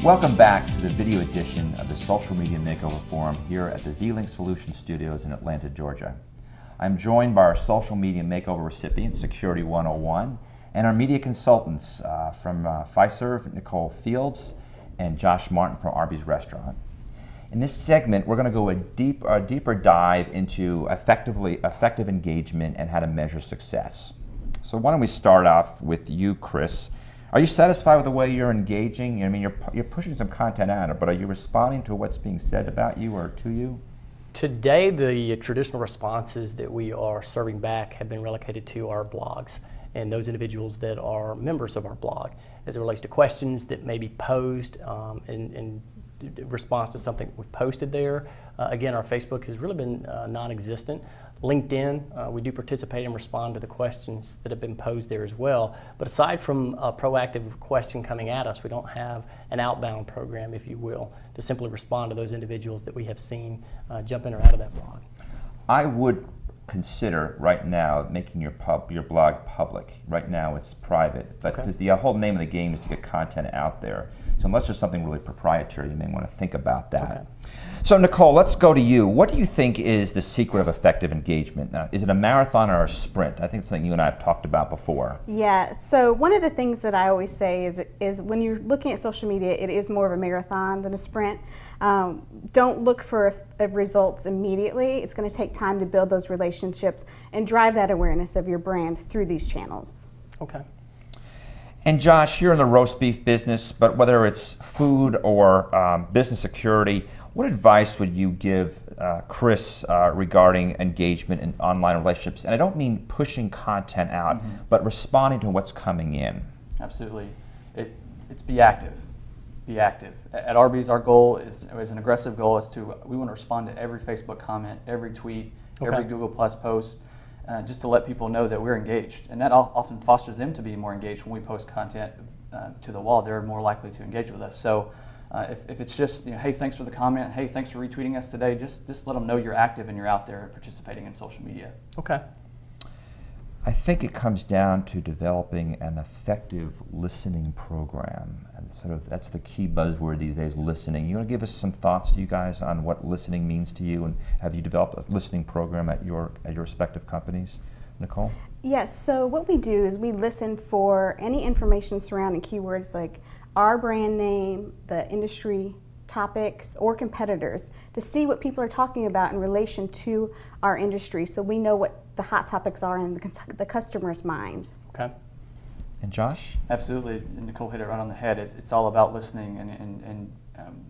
Welcome back to the video edition of the Social Media Makeover Forum here at the V-Link Solutions Studios in Atlanta, Georgia. I'm joined by our Social Media Makeover recipient, Security 101, and our media consultants from Fiserv, Nicole Fields, and Josh Martin from Arby's Restaurant. In this segment, we're going to go a deeper dive into effective engagement and how to measure success. So why don't we start off with you, Chris. Are you satisfied with the way you're engaging? I mean, you're pushing some content out, but are you responding to what's being said about you or to you? Today, the traditional responses that we are serving back have been relocated to our blogs and those individuals that are members of our blog as it relates to questions that may be posed in response to something we've posted there. Again, our Facebook has really been non-existent. LinkedIn, we do participate and respond to the questions that have been posed there as well. But aside from a proactive question coming at us, we don't have an outbound program, if you will, to simply respond to those individuals that we have seen jump in or out of that blog. I would consider right now making your blog public. Right now it's private, but because the whole name of the game is to get content out there. So unless there's something really proprietary, you may want to think about that. Okay. So Nicole, let's go to you. What do you think is the secret of effective engagement? Now, is it a marathon or a sprint? I think it's something you and I have talked about before. Yeah, so one of the things that I always say is when you're looking at social media, it is more of a marathon than a sprint. Don't look for results immediately. It's going to take time to build those relationships and drive that awareness of your brand through these channels. Okay. And Josh, you're in the roast beef business, but whether it's food or business security, what advice would you give Chris regarding engagement in online relationships? And I don't mean pushing content out, but responding to what's coming in. Absolutely. It's be active. Be active. At Arby's, our goal is an aggressive goal we want to respond to every Facebook comment, every tweet, every Google Plus post, just to let people know that we're engaged. And that often fosters them to be more engaged. When we post content to the wall, they're more likely to engage with us. So if it's just, hey, thanks for the comment, hey, thanks for retweeting us today, just let them know you're active and you're out there participating in social media. Okay. I think it comes down to developing an effective listening program, and that's the key buzzword these days, listening. You want to give us some thoughts, you guys, on what listening means to you, and have you developed a listening program at your respective companies? Nicole? Yes, so what we do is we listen for any information surrounding keywords like our brand name, the industry topics, or competitors to see what people are talking about in relation to our industry, so we know what the hot topics are in the customer's mind. Okay. And Josh? Absolutely. And Nicole hit it right on the head. It's all about listening, and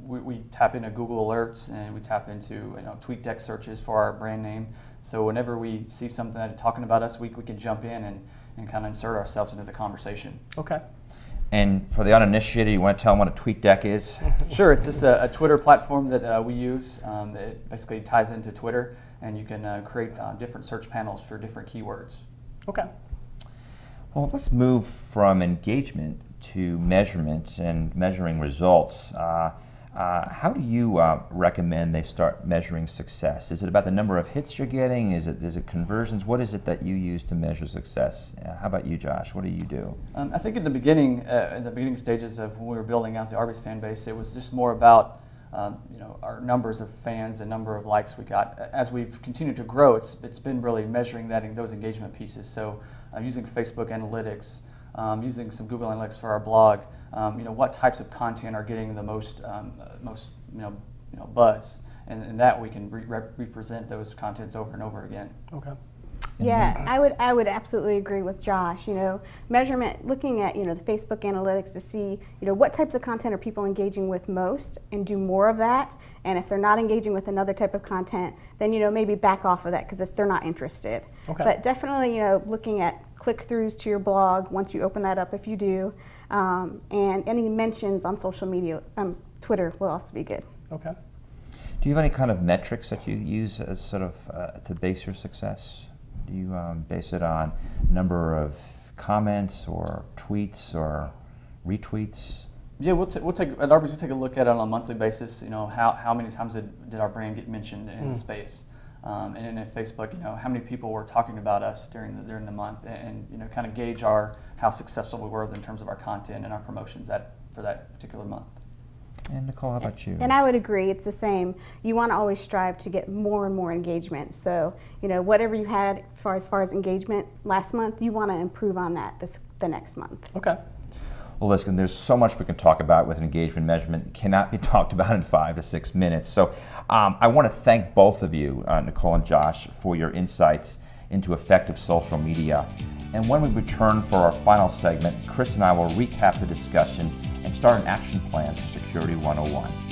we tap into Google alerts, and we tap into TweetDeck searches for our brand name. So whenever we see something that talking about us, we can jump in and kind of insert ourselves into the conversation. Okay. And for the uninitiated, you want to tell them what a TweetDeck is? Sure. It's just a Twitter platform that we use. It basically ties into Twitter, and you can create different search panels for different keywords. Okay. Well, let's move from engagement to measurement and measuring results. How do you recommend they start measuring success? Is it about the number of hits you're getting? Is it conversions? What is it that you use to measure success? How about you, Josh? What do you do? I think in the beginning stages of when we were building out the Arby's fan base, it was just more about our numbers of fans, the number of likes we got. As we've continued to grow, it's been really measuring those engagement pieces. So using Facebook analytics, using some Google Analytics for our blog, what types of content are getting the most buzz, and that we can represent those contents over and over again. Okay. Yeah, I would absolutely agree with Josh. Measurement, looking at the Facebook analytics to see what types of content are people engaging with most, and do more of that. And if they're not engaging with another type of content, then maybe back off of that because they're not interested. Okay. But definitely looking at click-throughs to your blog once you open that up, if you do, and any mentions on social media, Twitter will also be good. Okay. Do you have any kind of metrics that you use as sort of to base your success? Do you base it on number of comments or tweets or retweets? Yeah, at Arby's we'll take a look at it on a monthly basis. How many times did our brand get mentioned in the space, and then at Facebook, how many people were talking about us during the month, and kind of gauge how successful we were in terms of our content and our promotions for that particular month. And Nicole, how about you? And I would agree, it's the same. You want to always strive to get more and more engagement. So, you know, whatever you had as far as engagement last month, you want to improve on that the next month. Okay. Well, listen, there's so much we can talk about with engagement measurement. It cannot be talked about in 5 to 6 minutes. So I want to thank both of you, Nicole and Josh, for your insights into effective social media. And when we return for our final segment, Chris and I will recap the discussion and start an action plan for Security 101.